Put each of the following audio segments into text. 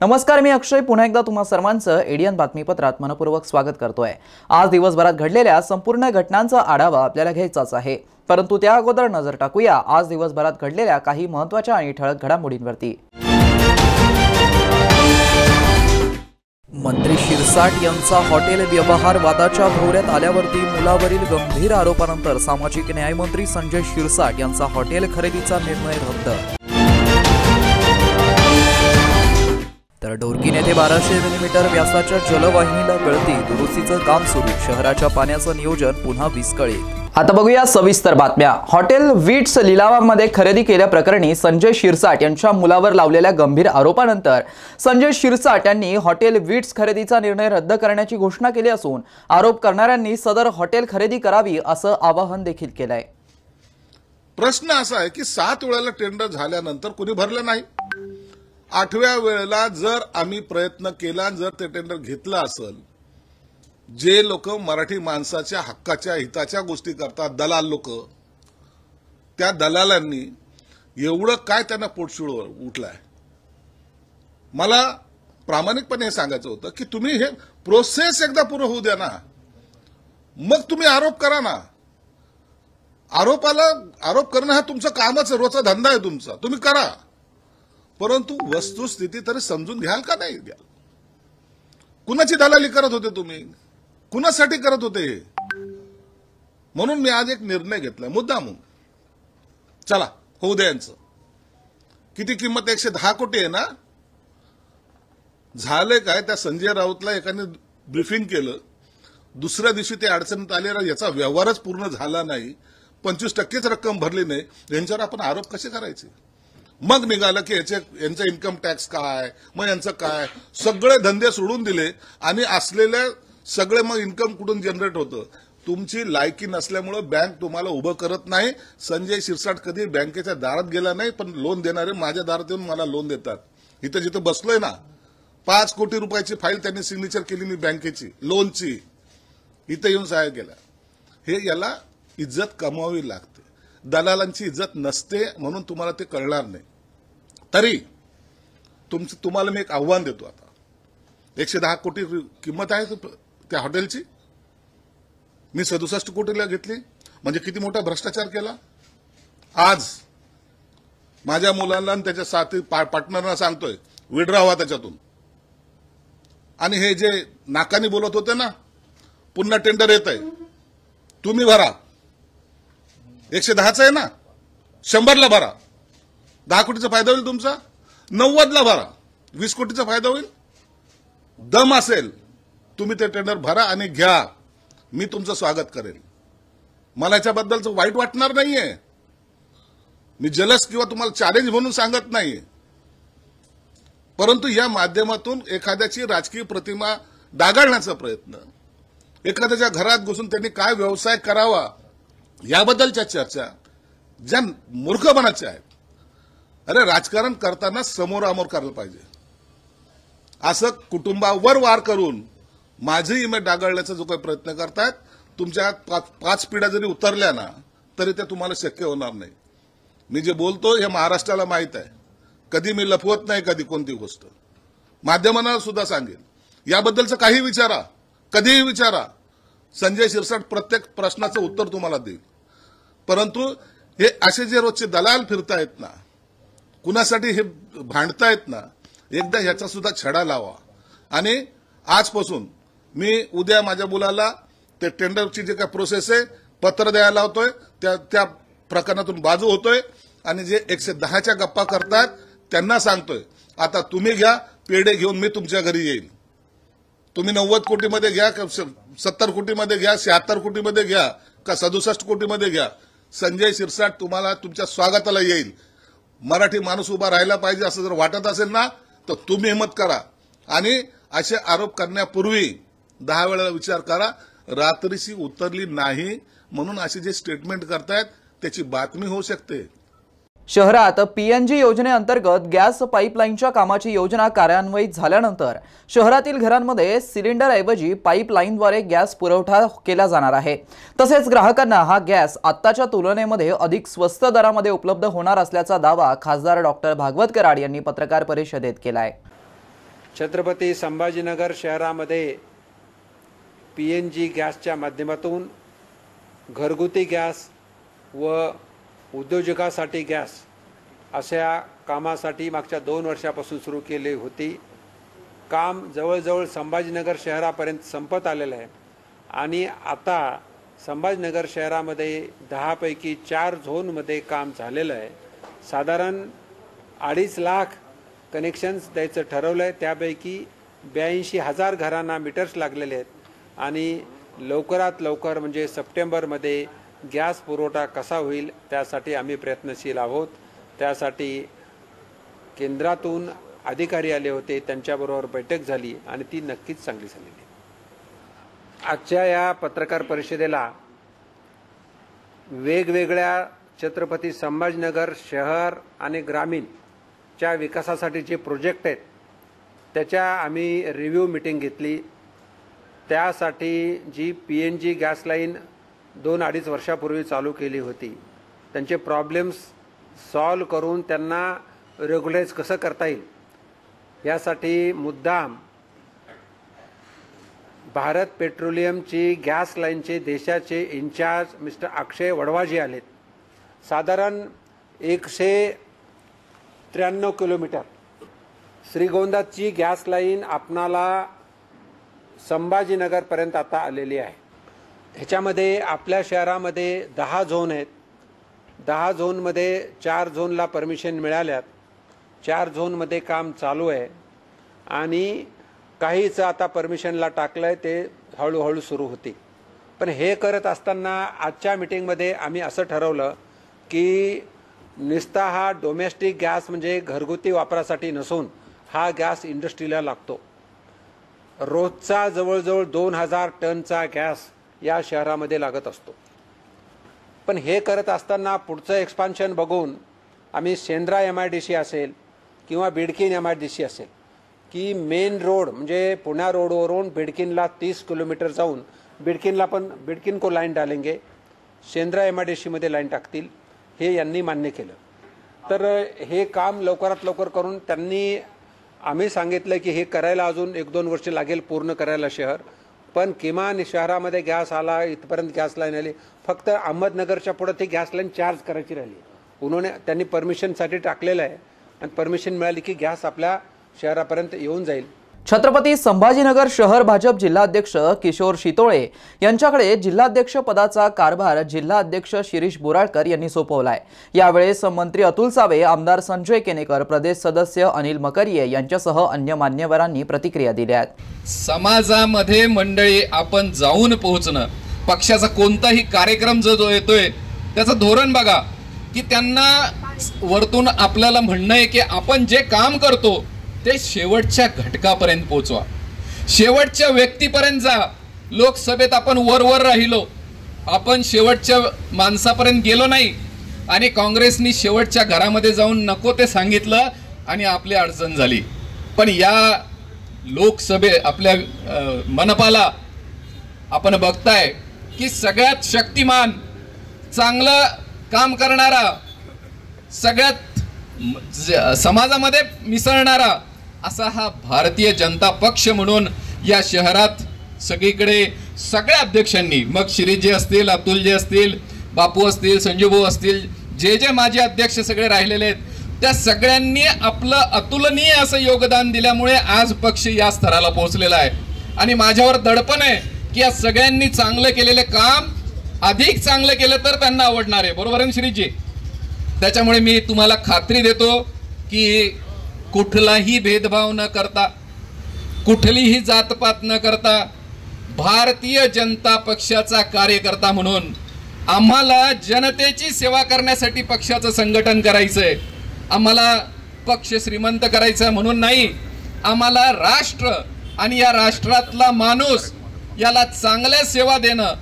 नमस्कार, मी अक्षय पुन्हा एकदा तुम्हा सर्वांचं एडीएन बातमीपत्रात मनपूर्वक स्वागत करतोय। आज दिवसभरात घडलेल्या संपूर्ण घटनांचा आढावा आपल्याला घ्यायचाच आहे, परंतु त्या अगोदर नजर टाकूया आज दिवसभरात घडलेल्या काही महत्त्वाच्या आणि ठळक घडामोडींवरती। मंत्री शिरसाट यांचा हॉटेल व्यवहार वादाच्या भोवऱ्यात आल्यावरती मुलावरील गंभीर आरोपानंतर सामाजिक न्याय मंत्री संजय शिरसाट यांचा हॉटेल खरेदीचा निर्णय रद्द। तर ढोरकीन येथे 1200 मिलीमीटर व्यासाच्या जलवाहिनीला गळती, दुरुस्तीचं काम सुरू, शहराच्या पाण्याचं नियोजन पुन्हा विस्कळीत। आता बघूया सविस्तर बातम्या। हॉटेल विट्स लिलावामध्ये खरेदी केल्याप्रकरणी संजय शिरसाट यांच्या मुलावर लावलेल्या गंभीर आरोपानंतर संजय शिरसाट यांनी हॉटेल विट्स खरेदीचा निर्णय रद्द करण्याची घोषणा केली असून आरोप करणाऱ्यांनी सदर हॉटेल खरेदी करावी असं आवाहन देखील केलंय। प्रश्न असा आहे की 7 वेळेला टेंडर झाल्यानंतर कोणी भरलं नाही। 8व्या वेळेला जर आम्ही प्रयत्न केला, जर ते टेंडर घेतलं असेल, जे लोक मराठी माणसाच्या हक्काच्या हिताच्या गोष्टी करतात, दलाल लोक, त्या दलालांनी एवढं काय त्यांना पोटशूळ उठलाय। मला प्रामाणिकपणे हे सांगायचं होतं की तुम्ही हे प्रोसेस एकदा पूर्ण होऊ द्या ना, मग तुम्ही आरोप करा ना। आरोप करणं हा तुमचं कामच, रोजचा धंदा आहे तुमचा, तुम्ही करा, परंतु वस्तुस्थिती तरी समजून घ्याल का नाही घ्याल? कुणाची दलाली करत होते तुम्ही? कुणासाठी करत होते? म्हणून मी आज एक निर्णय घेतलाय मुद्दामून, चला होऊ द्या यांचं। किती किंमत? 110 कोटी आहे ना। झाले काय, त्या संजय राऊतला एकाने ब्रीफिंग केलं, दुसऱ्या दिवशी ते अडचणीत आले, याचा व्यवहारच पूर्ण झाला नाही, 25%च रक्कम भरली नाही, यांच्यावर आपण आरोप कसे करायचे? मग निघालं की यांचा इन्कम टॅक्स काय, मग यांचं काय, सगळे धंदे सोडून दिले आणि असलेल्या सगळे मग इन्कम कुठून जनरेट होतं? तुमची लायकी नसल्यामुळे बँक तुम्हाला उभं करत नाही। संजय शिरसाट कधी बँकेच्या दारात गेला नाही, पण लोन देणारे माझ्या दारात येऊन मला लोन देतात। इथं जिथं बसलोय ना, 5 कोटी रुपयाची फाईल त्यांनी सिग्नेचर केली मी बँकेची लोनची, इथं येऊन सहाय्य केला। हे याला इज्जत कमवावी लागते, दलालांची इज्जत नसते, म्हणून तुम्हाला ते कळणार नाही। तरी तुम्हाला मी एक आव्हान देतो, आता 110 कोटी किंमत आहे त्या हॉटेलची, मी 67 कोटीला घेतली, म्हणजे किती मोठा भ्रष्टाचार केला। आज माझ्या मुलांना आणि त्याच्या साथी पार्टनरना सांगतोय विड्रॉ व्हा त्याच्यातून, आणि हे जे नाकानी बोलत होते ना, पुन्हा टेंडर येत आहे, तुम्ही भरा, 110चं आहे ना, 100ला भरा, 10 कोटीचा फायदा होईल तुमचा, 90ला भरा, 20 कोटीचा फायदा होईल। दम असेल तुम्ही ते टेंडर भरा आणि घ्या, मी तुमचं स्वागत करेन। मला याच्याबद्दलचं वाईट वाटणार नाहीये, मी जलस किंवा तुम्हाला चॅलेंज म्हणून सांगत नाही, परंतु या माध्यमातून एखाद्याची राजकीय प्रतिमा डागाळण्याचा प्रयत्न, एखाद्याच्या घरात घुसून त्यांनी काय व्यवसाय करावा याबद्दलच्या चर्चा ज्या मूर्खपणाच्या आहेत। अरे राजकारण करताना समोरामोर करायला पाहिजे, असं कुटुंबावर वार करून माझी इमेज डागाळण्याचा जो काही प्रयत्न करतायत, तुमच्या 5 पिढ्या जरी उतरल्या ना तरी ते तुम्हाला शक्य होणार नाही। मी जे बोलतो हे महाराष्ट्राला माहित आहे, कधी मी लपवत नाही कधी कोणती गोष्ट, माध्यमांना सुद्धा सांगेन। याबद्दलचं काही विचारा, कधीही विचारा, संजय शिरसाट प्रत्येक प्रश्नाचं उत्तर तुम्हाला देईल। परंतु हे असे जे रोजचे दलाल फिरतायत ना, कुणासाठी हे भांडतायत ना, एकदा ह्याचा सुद्धा छडा लावा। आणि आजपासून मी उद्या माझ्या मुलाला ते टेंडरची जे काय प्रोसेस आहे पत्र द्यायला लावतोय, त्या प्रकरणातून बाजू होतोय, आणि जे 110च्या गप्पा करतात त्यांना सांगतोय आता तुम्ही घ्या, पेढे घेऊन मी तुमच्या घरी येईल। तुम्ही 90 कोटीमध्ये घ्या, 70 कोटीमध्ये घ्या, 76 कोटीमध्ये घ्या, का 67 कोटीमध्ये घ्या, संजय शिरसाट तुम्हाला तुमच्या स्वागताला येईल। मराठी माणूस उभा राहायला पाहिजे असं जर वाटत असेल ना, तर तुम्ही हिम्मत करा आणि असे आरोप करण्यापूर्वी 10 वेळा विचार करा। रात्रीशी उतरली नाही म्हणून असे जे स्टेटमेंट करतायत त्याची बातमी होऊ शकते। शहरात पीएनजी योजनेअंतर्गत गॅस पाईपलाईनच्या कामाची योजना कार्यान्वित झाल्यानंतर शहरातील घरांमध्ये सिलेंडरऐवजी पाईपलाईनद्वारे गॅस पुरवठा केला जाणार आहे। तसेच ग्राहकांना हा गॅस आत्ताच्या तुलनेमध्ये अधिक स्वस्त दरामध्ये उपलब्ध होणार असल्याचा दावा खासदार डॉक्टर भागवत कराड यांनी पत्रकार परिषदेत केला आहे। छत्रपती संभाजीनगर शहरामध्ये पीएनजी गॅसच्या माध्यमातून घरगुती गॅस व उद्योजकासाठी गॅस अशा कामासाठी मागच्या 2 वर्षापासून सुरू केली होती। काम जवळजवळ संभाजीनगर शहरापर्यंत संपत आलेलं आहे आणि आता संभाजीनगर शहरामध्ये 10 पैकी 4 झोनमध्ये काम झालेलं आहे। साधारण 2.5 लाख कनेक्शन्स द्यायचं ठरवलं आहे। त्यापैकी 82,000 घरांना मीटर्स लागलेले आहेत आणि लवकरात लवकर म्हणजे सप्टेंबरमध्ये गॅस पुरवठा कसा होईल त्यासाठी आम्ही प्रयत्नशील आहोत। त्यासाठी केंद्रातून अधिकारी आले होते, त्यांच्याबरोबर बैठक झाली आणि ती नक्कीच चांगली झालेली। आजच्या या पत्रकार परिषदेला वेगवेगळ्या छत्रपती संभाजीनगर शहर आणि ग्रामीणच्या विकासासाठी जे प्रोजेक्ट आहेत त्याच्या आम्ही रिव्ह्यू मीटिंग घेतली। त्यासाठी जी पीएनजी गॅस लाईन 2-2.5 वर्षापूर्वी चालू केली होती त्यांचे प्रॉब्लेम्स सॉल्व करून त्यांना रेग्युलाइज कसं करता येईल यासाठी मुद्दाम भारत पेट्रोलियमची गॅस लाईनचे देशाचे इन्चार्ज मिस्टर अक्षय वडवाजी आलेत। साधारण 193 किलोमीटर श्रीगोंदाची गॅस लाईन आपणाला संभाजीनगरपर्यंत आता आलेली आहे। ह्याच्यामध्ये आपल्या शहरामध्ये 10 झोन आहेत। 10 झोनमध्ये 4 झोनला परमिशन मिळाल्यात, 4 झोनमध्ये काम चालू आहे आणि काहीच आता परमिशनला टाकलंय, ते हळूहळू सुरू होते। पण हे करत असताना आजच्या मीटिंगमध्ये आम्ही असं ठरवलं की नुसता हा डोमेस्टिक गॅस म्हणजे घरगुती वापरासाठी नसून हा गॅस इंडस्ट्रीला लागतो। रोजचा जवळजवळ 2000 टनचा गॅस या शहरामध्ये लागत असतो। पण हे करत असताना पुढचं एक्सपान्शन बघून आम्ही शेंद्रा MIDC असेल किंवा बिडकीन MIDC असेल की मेन रोड म्हणजे पुणे रोडवरून बिडकीनला 30 किलोमीटर जाऊन बिडकीन को लाईन डालेंगे, शेंद्रा MIDC मध्ये लाईन टाकतील, हे यांनी मान्य केलं। तर हे काम लवकरात लवकर करून त्यांनी आम्ही सांगितलं की हे करायला अजून 1-2 वर्ष लागेल पूर्ण करायला शहर, पण किमान शहरामध्ये गॅस आला, इथपर्यंत गॅस लाईन आली। फक्त अहमदनगरच्या पुढे ती गॅस लाईन चार्ज करायची राहिली। त्यांनी परमिशनसाठी टाकलेलं आहे आणि परमिशन मिळाली की गॅस आपल्या शहरापर्यंत येऊन जाईल। छत्रपती संभाजीनगर शहर भाजप जिल्हाध्यक्ष किशोर शितोळे यांच्याकडे जिल्हाध्यक्ष पदाचा कारभार जिल्हाध्यक्ष शिरीष बोराळकर यांनी सोपवलाय। यावेळेस मंत्री अतुल सावे, आमदार संजय केनेकर, प्रदेश सदस्य अनिल मकरिये यांच्यासह अन्य मान्यवरांनी प्रतिक्रिया दिल्या आहेत। समाजामध्ये मंडळी आपण जाऊन पोहोचणं, पक्षाचा कोणताही कार्यक्रम जो येतोय त्याचं धोरण बघा की त्यांना वरतून आपल्याला म्हणणं आहे की आपण जे काम करतो ते शेवटच्या घटकापर्यंत पोहोचवा, शेवटच्या व्यक्तीपर्यंत जा। लोकसभेत आपण वर राहिलो, आपण शेवटच्या माणसापर्यंत गेलो नाही आणि काँग्रेसनी शेवटच्या घरामध्ये जाऊन नको ते सांगितलं आणि आपली अडचण झाली। पण या लोकसभे आपल्या मनपाला आपण बघताय की सगळ्यात शक्तिमान, चांगलं काम करणारा, सगळ्यात समाजामध्ये मिसळणारा असा हा भारतीय जनता पक्ष म्हणून या शहरात सगळीकडे सगळ्या अध्यक्षांनी, मग शिरीषजी असतील, अतुलजी असतील, बापू असतील, संजूभाऊ असतील, जे माजी अध्यक्ष सगळे राहिलेले आहेत, त्या सगळ्यांनी आपलं अतुलनीय असं योगदान दिल्यामुळे आज पक्ष या स्तराला पोहोचलेला आहे। आणि माझ्यावर दडपण आहे की या सगळ्यांनी चांगलं केलेले काम अधिक चांगलं केलं तर त्यांना आवडणार आहे, बरोबर आहे शिरीषजी? त्याच्यामुळे मी तुम्हाला खात्री देतो की कुठलाही भेदभाव न करता, कुठलीही जातपात न करता भारतीय जनता पक्षाचा कार्यकर्ता म्हणून आम्हाला जनतेची सेवा करण्यासाठी पक्षाचं संघटन करायचंय। आम्हाला पक्ष श्रीमंत करायचा म्हणून नाही, आम्हाला राष्ट्र आणि या राष्ट्रातला माणूस याला चांगल्या सेवा देणं,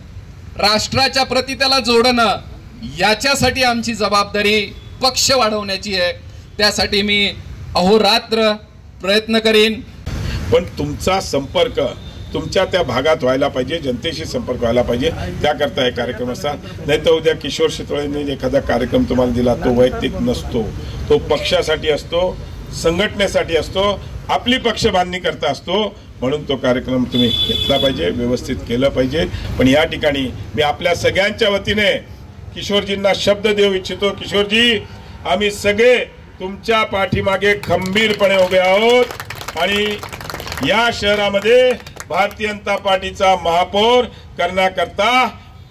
राष्ट्राच्या प्रती त्याला जोडणं, याच्यासाठी आमची जबाबदारी पक्ष वाढवण्याची आहे. त्यासाठी मी अहोरात्र प्रयत्न करीन. पण तुमचा संपर्क तुमच्या त्या भागात व्हायला पाहिजे, जनतेशी संपर्क व्हायला पाहिजे. त्याकरता हे कार्यक्रम असतात. नाही तर उद्या किशोर शितोळेंनी एखादा कार्यक्रम तुम्हाला दिला, तो वैयक्तिक नसतो, तो पक्षासाठी असतो, संघटनेसाठी असतो, आपली पक्ष बांधणी करता असतो. म्हणून तो कार्यक्रम तुम्ही घेतला पाहिजे, व्यवस्थित केलं पाहिजे. पण या ठिकाणी मी आपल्या सगळ्यांच्या वतीने किशोरजींना शब्द देऊ इच्छितो. किशोरजी, आम्ही सगळे तुमच्या पाठीमागे खंबीरपणे उभे आहोत आणि या शहरामध्ये भारतीय जनता पार्टीचा महापौर करण्याकरता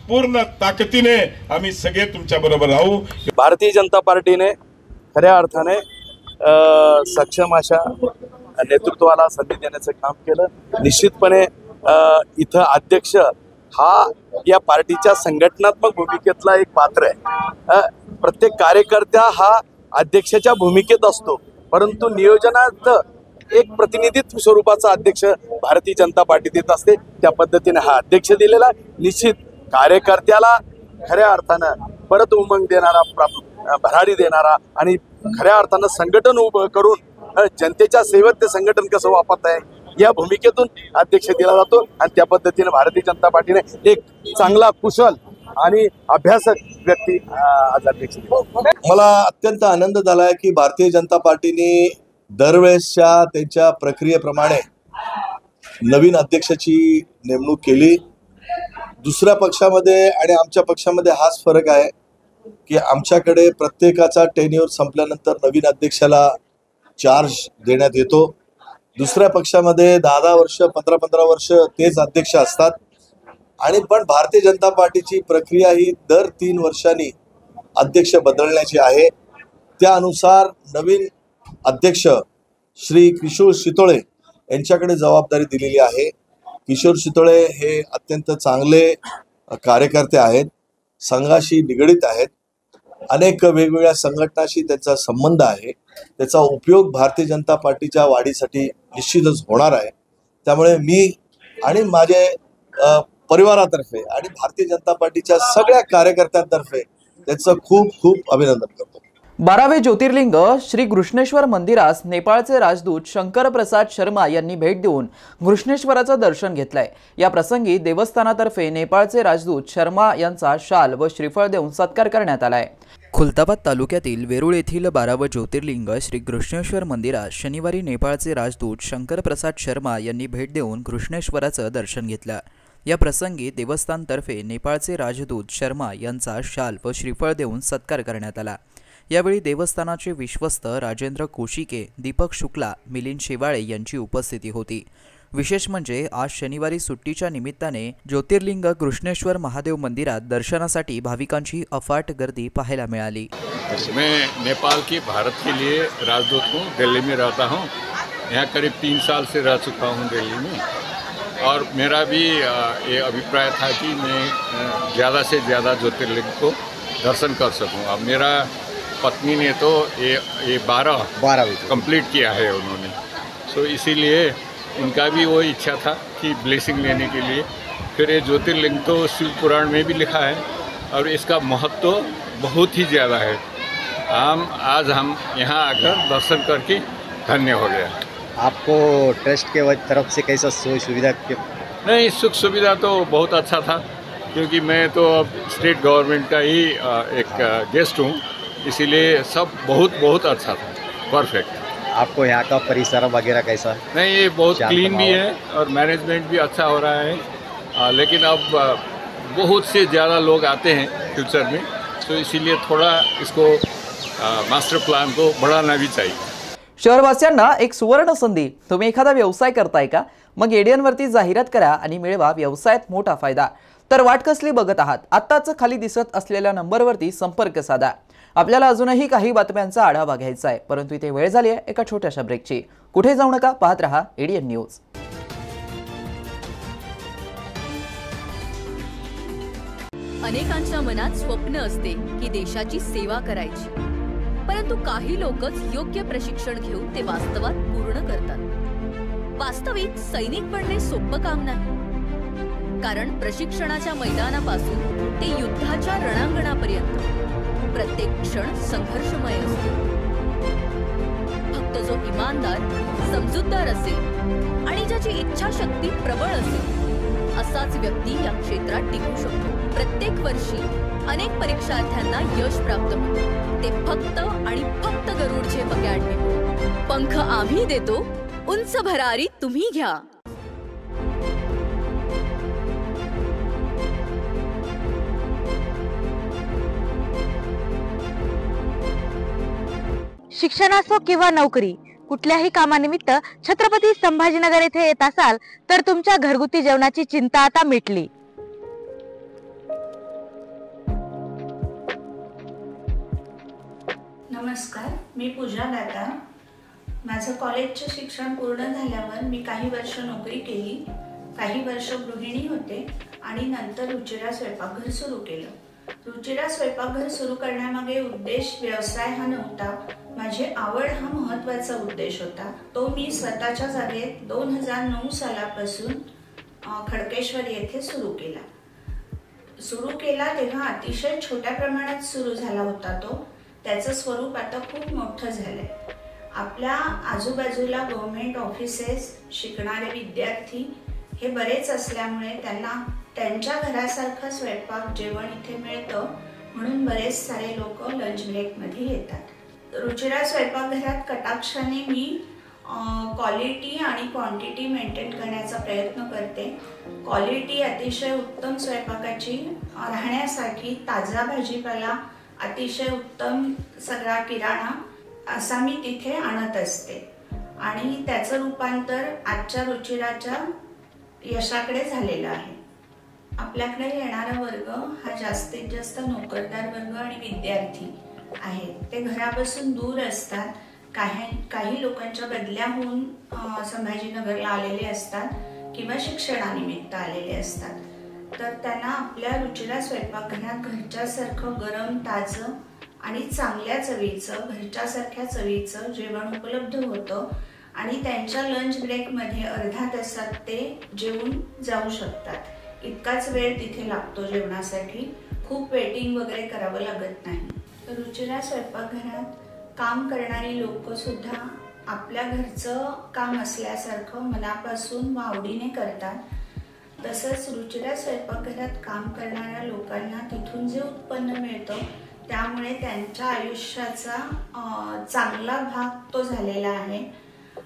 पूर्ण ताकदीने आम्ही सगळे तुमच्या बरोबर राहू. भारतीय जनता पार्टीने खऱ्या अर्थाने सक्षम अशा नेतृत्वाला संधी देण्याचं काम केलं. निश्चितपणे इथं अध्यक्ष हा या पार्टीच्या संघटनात्मक भूमिकेतला एक पात्र आहे. प्रत्येक कार्यकर्ता हा अध्यक्षाच्या भूमिकेत असतो, परंतु नियोजनात एक प्रतिनिधित्व स्वरूपाचा अध्यक्ष भारतीय जनता पार्टीत येत असते. त्या पद्धतीने हा अध्यक्ष दिलेला निश्चित कार्यकर्त्याला खऱ्या अर्थानं परत उमंग देणारा, भरारी देणारा आणि खऱ्या अर्थानं संघटन उभं करून जनतेच्या सेवेत ते संघटन कसं वापरत आहे या भूमिकेतून अध्यक्ष दिला जातो. आणि त्या पद्धतीने भारतीय जनता पार्टीने एक चांगला, कुशल आणि अभ्यासक व्यक्ती आज अध्यक्ष. मला अत्यंत आनंद झाला आहे की भारतीय जनता पार्टीने दरवेळेसच्या त्यांच्या प्रक्रियेप्रमाणे नवीन अध्यक्षाची नेमणूक केली. दुसऱ्या पक्षामध्ये आणि आमच्या पक्षामध्ये हाच फरक आहे की आमच्याकडे प्रत्येकाचा टेन्युअर संपल्यानंतर नवीन अध्यक्षाला चार्ज देण्यात येतो. दुसऱ्या पक्षामध्ये 10 वर्ष 15 वर्ष तेच अध्यक्ष असतात. आणि पण भारतीय जनता पार्टीची प्रक्रिया ही दर 3 वर्षांनी अध्यक्ष बदलण्याची आहे. त्यानुसार नवीन अध्यक्ष श्री किशोर शितोळे यांच्याकडे जबाबदारी दिलेली आहे. किशोर शितोळे हे अत्यंत चांगले कार्यकर्ते आहेत, संघाशी निगडीत आहेत, अनेक वेगवेगळ्या संघटनाशी त्यांचा संबंध आहे. त्याचा उपयोग भारतीय जनता पार्टीच्या वाढीसाठी निश्चितच होणार आहे. त्यामुळे मी आणि माझे परिवारातर्फे आणि भारतीय जनता पार्टीच्या सगळ्या कार्यकर्त्यांतर्फे त्याचं खूप खूप अभिनंदन करतो. 12वे ज्योतिर्लिंग श्री घृष्णेश्वर मंदिरास नेपाळचे राजदूत शंकर प्रसाद शर्मा यांनी भेट देऊन घृष्णेश्वराचं दर्शन घेतलंय. या प्रसंगी देवस्थानातर्फे नेपाळचे राजदूत शर्मा यांचा शाल व श्रीफळ देऊन सत्कार करण्यात आलाय. खुलताबाद तालुक्यातील वेरूळ येथील 12वं ज्योतिर्लिंग श्री घृष्णेश्वर मंदिरात शनिवारी नेपाळचे राजदूत शंकर प्रसाद शर्मा यांनी भेट देऊन घृष्णेश्वराचं दर्शन घेतलं. या प्रसंगी देवस्थानतर्फे नेपाळचे राजदूत शर्मा यांचा शाल व श्रीफळ देऊन सत्कार करण्यात आला. यावेळी देवस्थानाचे विश्वस्त राजेंद्र कोशिके, दीपक शुक्ला, मिलिंद शेवाळे यांची उपस्थिती होती. विशेष म्हणजे आज शनिवारी सुट्टीच्या निमित्ताने ज्योतिर्लिंग घृष्णेश्वर महादेव मंदिरात दर्शनासाठी भाविकांची अफाट गर्दी पाहायला मिळाली. मैं नेपाल की भारत के लिए राजदूत हूँ, दिल्ली में रहता हूँ. यहाँ करीब 3 साल से रह चुका हूँ दिल्ली में. और मेरा भी ये अभिप्राय था कि मैं ज़्यादा से ज़्यादा ज्योतिर्लिंग को दर्शन कर सकूँ. अब मेरा पत्नी ने तो ये 12 कंप्लीट किया है उन्होंने. सो इसीलिए उनका भी वो इच्छा था कि ब्लेसिंग लेने के लिए. फिर ये ज्योतिर्लिंग तो शिव पुराण में भी लिखा है और इसका महत्व बहुत ही ज़्यादा है. आज हम यहाँ आकर दर्शन करके धन्य हो गया. आपको ट्रस्ट के तरफ से कैसा सुविधा? नहीं, सुख सुविधा तो बहुत अच्छा था क्योंकि मैं तो अब स्टेट गवर्नमेंट का ही एक गेस्ट हूँ, इसीलिए सब बहुत अच्छा था, परफेक्ट. आपको यहाँ का परिसर वगैरह कैसा? नहीं, ये बहुत क्लीन भी है और मैनेजमेंट भी अच्छा हो रहा है. लेकिन अब बहुत से ज़्यादा लोग आते हैं फ्यूचर में, तो इसीलिए थोड़ा इसको मास्टर प्लान को बढ़ाना भी चाहिए. शहरवासियांना एक सुवर्ण संधी. तुम्ही एखादा व्यवसाय करताय का? मग एडियनवरती जाहिरात करा आणि मिळवा व्यवसायात मोठा फायदा. तर वाट कसली बघत आहात? आत्ताच खाली दिसत असलेल्या नंबरवरती संपर्क साधा. आपल्याला अजूनही काही बातम्यांचा आढावा घ्यायचा आहे, परंतु इथे वेळ झाली आहे एका छोट्याशा ब्रेकची. कुठे जाऊ नका, पाहत रहा एडियन न्यूज. अनेकांच्या मनात स्वप्न असते की देशाची सेवा करायची, परंतु काही लोकच योग्य प्रशिक्षण घेऊन ते वास्तवात पूर्ण करतात. वास्तविक सैनिक बनणे सोपं काम नाही. कारण प्रशिक्षणाच्या मैदानापासून ते युद्धाच्या रणांगणापर्यंत प्रत्येक क्षण संघर्षमय असतो. फक्त जो इमानदार, समजूतदार असेल आणि ज्याची इच्छाशक्ती प्रबळ असेल असाच व्यक्ती या क्षेत्रात टिकू शकतो. प्रत्येक वर्षी अनेक परीक्षार्थ्यांना यश प्राप्त होते, ते फक्त आणि फक्त गरुड झेप अकॅडमी. पंख आम्ही देतो, उंच भरारी तुम्ही घ्या. शिक्षण असो किंवा नोकरी, कुठल्याही कामानिमित्त छत्रपती संभाजीनगर येथे येत असाल तर तुमच्या घरगुती जेवणाची चिंता आता मिटली. नमस्कार, मी पूजा दाता. माझं कॉलेजचं शिक्षण पूर्ण झाल्यावर मी काही वर्ष नोकरी केली, काही वर्ष गृहिणी होते आणि नंतर रुचिरा स्वयंपाकघर सुरू केलं. रुचिरा स्वयंपाकघर सुरू करण्यामागे उद्देश व्यवसाय हा नव्हता, माझी आवड हा महत्त्वाचा उद्देश होता. तो मी स्वतःच्या जागेत 2009 सालापासून खडकेश्वर येथे सुरू केला. तेव्हा अतिशय छोट्या प्रमाणात सुरू झाला होता तो. त्याचं स्वरूप आता खूप मोठं झालंय. आपल्या आजूबाजूला गव्हर्नमेंट ऑफिसेस, शिकणारे विद्यार्थी हे बरेच असल्यामुळे त्यांना त्यांच्या घरासारखं स्वयंपाक जेवण इथे मिळतं, म्हणून बरेच सारे लोक लंच ब्रेकमध्ये येतात. रुचिरा स्वयंपाकघरात कटाक्षाने मी क्वालिटी आणि क्वांटिटी मेंटेन करण्याचा प्रयत्न करते. क्वालिटी अतिशय उत्तम स्वयंपाकाची राहण्यासाठी ताजा भाजीपाला, अतिशय उत्तम सगळा किराणा असा मी तिथे आणत असते आणि त्याचं रूपांतर आजच्या रुचिराच्या यशाकडे झालेलं आहे. आपल्याकडे येणारा वर्ग हा जास्तीत जास्त नोकरदार वर्ग आणि विद्यार्थी आहेत. ते घरापासून दूर असतात. काही लोकांच्या बदल्या होऊन संभाजीनगरला आलेले असतात किंवा शिक्षणानिमित्त आलेले असतात. तर त्यांना आपल्या रुचिरा स्वयंपाकघरात घरच्यासारखं गरम, ताजं आणि चांगल्या चवीचं, घरच्यासारख्या चवीचं जेवण उपलब्ध होतं आणि त्यांच्या लंच ब्रेकमध्ये अर्धा तासात ते जेवून जाऊ शकतात. इतकाच वेळ तिथे लागतो जेवणासाठी. खूप वेटिंग वगैरे करावं लागत नाही. रुचिरा स्वयंपाकघरात काम करणारी लोक सुद्धा आपल्या घरचं काम असल्यासारखं मनापासून व आवडीने करतात. तसंच रुचिरा स्वयंपाकघरात काम करणाऱ्या लोकांना तिथून जे उत्पन्न मिळतं त्यामुळे त्यांच्या आयुष्याचा चांगला भाग तो झालेला आहे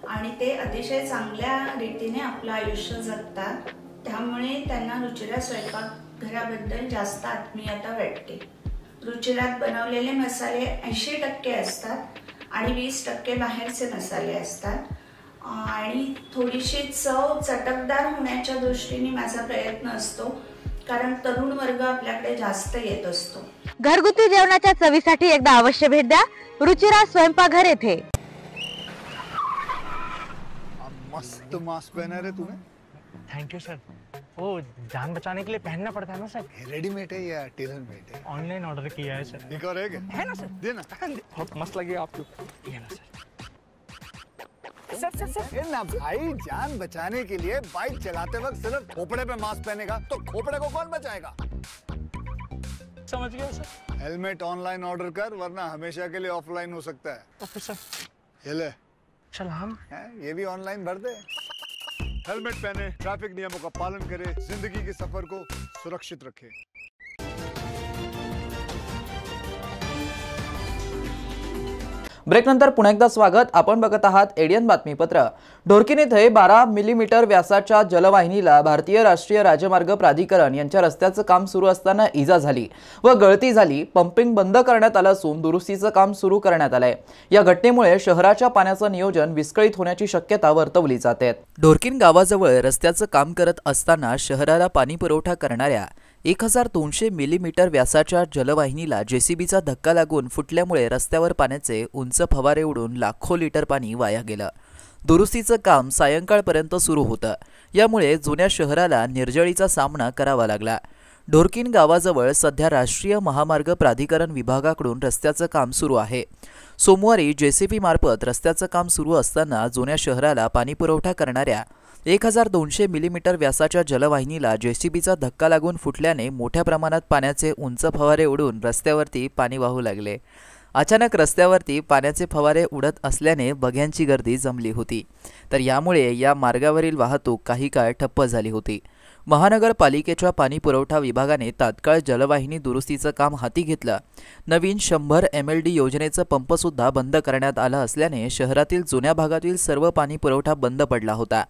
आणि ते अतिशय चांगल्या रीतीने आपलं आयुष्य जगतात. त्यामुळे त्यांना रुचिरा स्वयंपाकघराबद्दल जास्त आत्मीयता वाटते. रुचिरात बनवलेले मसाले 80% असतात आणि 20% बाहेरचे मसाले असतात आणि थोडीशी चव चटकदार होण्याच्या दृष्टीने माझा प्रयत्न असतो, कारण तरुण वर्ग आपल्याकडे जास्त येत असतो. घरगुती जेवणाच्या चवीसाठी एकदा अवश्य भेट द्या रुचिरा स्वयंपाकघर येथे. मस्त मास्क पहना रे तूने. Thank you sir. वो जान बचाने के लिए पहनना पड़ता है ना सर. रेडीमेड है या टेलर मेड है? ऑनलाइन ऑर्डर किया है सर. दिखा रहेगा? है ना सर. देना. बहुत मस्त लगे आपको. ये ना सर. सर ना भाई, जान बचाने के लिए बाइक चलाते वक्त सिर्फ खोपड़े पे मास्क पहनेगा तो खोपड़े को कौन बचाएगा? समझ गया सर. हेलमेट ऑनलाइन ऑर्डर कर, वरना हमेशा के लिए ऑफलाइन हो सकता है. Okay sir. ये ले. चल हम ये भी ऑनलाइन भर दे. हेलमेट पहने, ट्रैफिक नियमों का पालन करे, जिंदगी के सफर को सुरक्षित रखे. ब्रेकनंतर पुन्हा एकदा स्वागत. आपण बघत आहात एडियन बातमीपत्र. ढोरकीन येथे 12 मिलीमीटर व्यासाच्या जलवाहिनीला भारतीय राष्ट्रीय राजमार्ग प्राधिकरण यांच्या रस्त्याचं काम सुरू असताना इजा झाली व गळती झाली. पंपिंग बंद करण्यात आलं असून दुरुस्तीचं काम सुरू करण्यात आलंय. या घटनेमुळे शहराच्या पाण्याचं नियोजन विस्कळीत होण्याची शक्यता वर्तवली जाते. ढोरकीन गावाजवळ रस्त्याचं काम करत असताना शहराला पाणी पुरवठा करणाऱ्या 1200 मिलीमीटर व्यासाच्या जलवाहिनीला जेसीबीचा धक्का लागून फुटल्यामुळे रस्त्यावर पाण्याचे उंच फवारे उडून लाखो लिटर पाणी वाया गेलं. दुरुस्तीचं काम सायंकाळपर्यंत सुरू होतं. यामुळे जुन्या शहराला निर्जळीचा सामना करावा लागला. ढोरकीन गावाजवळ सध्या राष्ट्रीय महामार्ग प्राधिकरण विभागाकडून रस्त्याचं काम सुरू आहे. सोमवारी जेसीबी मार्फत रस्त्याचं काम सुरू असताना जुन्या शहराला पाणी पुरवठा करणाऱ्या 1200 मिलीमीटर व्यासाच्या जलवाहिनीला जेसीबीचा धक्का लागून फुटल्याने मोठ्या प्रमाणात पाण्याचे उंच फवारे उडून रस्त्यावरती पाणी वाहू लागले। अचानक रस्त्यावरती पाण्याचे फवारे उडत असल्याने बघ्यांची गर्दी जमली होती, तर यामुळे या मार्गावरील वाहतूक काही काळ ठप्प झाली होती। महानगरपालिकेच्या पाणी पुरवठा विभागाने तात्काळ जलवाहिनी दुरुस्तीचं काम हाती घेतलं। नवीन 100 MLD योजनेचं पंप सुद्धा बंद करण्यात आला असल्याने शहरातील जुन्या भागातील सर्व पाणी पुरवठा बंद पडला होता।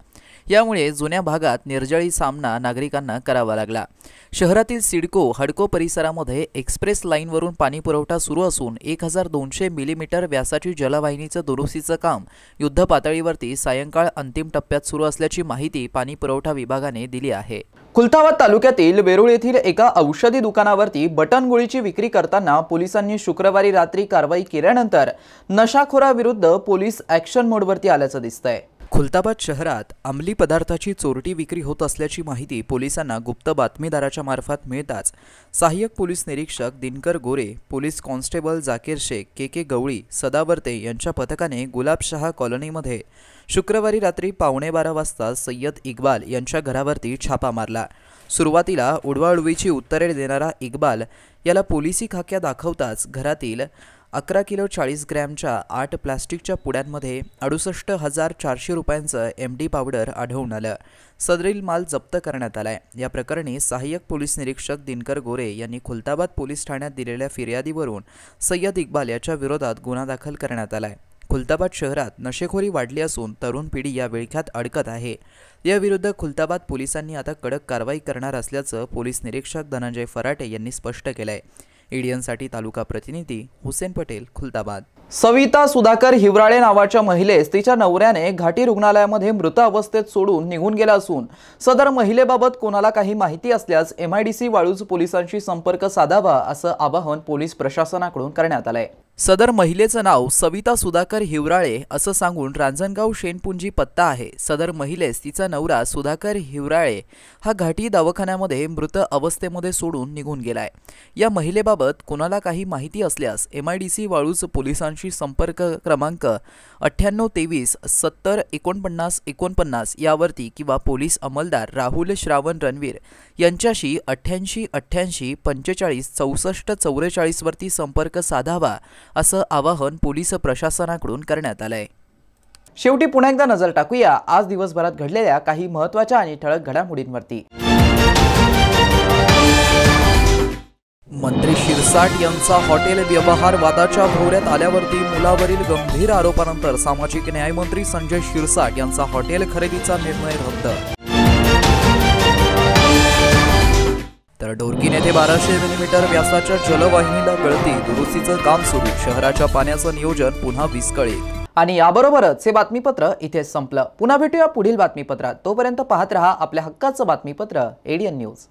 यामुळे जुन्या भागात निर्जळी सामना नागरिकांना करावा लागला। शहरातील सिडको हडको परिसरामध्ये एक्सप्रेस लाईनवरून पाणी पुरवठा सुरू असून 1200 मिलीमीटर व्यासाची जलवाहिनीचं दुरुस्तीचं काम युद्ध पातळीवरती सायंकाळ अंतिम टप्प्यात सुरू असल्याची माहिती पाणी पुरवठा विभागाने दिली आहे। खुलताबाद तालुक्यातील वेरूळ येथील एका औषधी दुकानावरती बटन गोळीची विक्री करताना पोलिसांनी शुक्रवारी रात्री कारवाई केल्यानंतर नशाखोराविरुद्ध पोलीस ॲक्शन मोडवरती आल्याचं दिसतंय। खुलताबाद शहरात अंमली पदार्थाची चोरटी विक्री होत असल्याची माहिती पोलिसांना गुप्त बातमीदाराच्या मार्फत मिळताच सहाय्यक पोलीस निरीक्षक दिनकर गोरे, पोलीस कॉन्स्टेबल जाकीर शेख, के गवळी, सदावर्ते यांच्या पथकाने गुलाबशहा कॉलनीमध्ये शुक्रवारी रात्री 11:15 वाजता सय्यद इक्बाल यांच्या घरावरती छापा मारला। सुरुवातीला उडवाउडवीची उत्तरे देणारा इक्बाल याला पोलिसी खाक्या दाखवताच घरातील 11 किलो 40 ग्रॅमच्या 8 प्लास्टिकच्या पुड्यांमध्ये 68,400 रुपयांचं MD पावडर आढळून आलं। सदरील माल जप्त करण्यात आलाय। या प्रकरणी सहाय्यक पोलीस निरीक्षक दिनकर गोरे यांनी खुलताबाद पोलीस ठाण्यात दिलेल्या फिर्यादीवरून सय्यद इक्बाल याच्या विरोधात गुन्हा दाखल करण्यात आलाय। खुलताबाद शहरात नशेखोरी वाढली असून तरुण पिढी या विळख्यात अडकत आहे। याविरुद्ध खुलताबाद पोलिसांनी आता कडक कारवाई करणार असल्याचं पोलीस निरीक्षक धनंजय फराटे यांनी स्पष्ट केलंय। ईडीएनसाठी तालुका प्रतिनिधी हुसेन पटेल, खुलताबाद। सविता सुधाकर हिवराळे नावाच्या महिलेस तिच्या नवऱ्याने घाटी रुग्णालयामध्ये मृत अवस्थेत सोडून निघून गेला असून सदर महिलेबाबत कोणाला काही माहिती असल्यास MIDC वाळूज पोलिसांशी संपर्क साधावा असं आवाहन पोलीस प्रशासनाकडून करण्यात आलंय। सदर महिलेचं नाव सविता सुधाकर हिवराळे असं सांगून रांजणगाव शेनपुंजी पत्ता आहे। सदर महिलेस तिचा नवरा सुधाकर हिवराळे हा घाटी दवाखान्यामध्ये मृत अवस्थेमध्ये सोडून निघून गेलाय। या महिलेबाबत कोणाला काही माहिती असल्यास MIDC वाळूज पोलिसांशी संपर्क क्रमांक 9823 70 49 49 यावरती किंवा पोलीस अंमलदार राहुल श्रावण रणवीर यांच्याशी 88 88 45 64 44 वरती संपर्क साधावा असं आवाहन पोलीस प्रशासनाकडून करण्यात आलंय। शेवटी पुन्हा एकदा नजर टाकूया आज दिवसभरात घडलेल्या काही महत्त्वाच्या आणि ठळक घडामोडींवरती। मंत्री शिरसाट यांचा हॉटेल व्यवहार वादाच्या भोवऱ्यात आल्यावरती मुलावरील गंभीर आरोपानंतर सामाजिक न्याय मंत्री संजय शिरसाट यांचा हॉटेल खरेदीचा निर्णय रद्द। तर ढोरकीन येथे 1200 मिलीमीटर व्यासाच्या जलवाहिनीला गळती, दुरुस्तीचं काम सुरू, शहराच्या पाण्याचं नियोजन पुन्हा विस्कळीत। आणि याबरोबरच हे बातमीपत्र इथेच संपलं। पुन्हा भेटूया पुढील बातमीपत्रात। तोपर्यंत पाहत रहा आपल्या हक्काचं बातमीपत्र ADN न्यूज।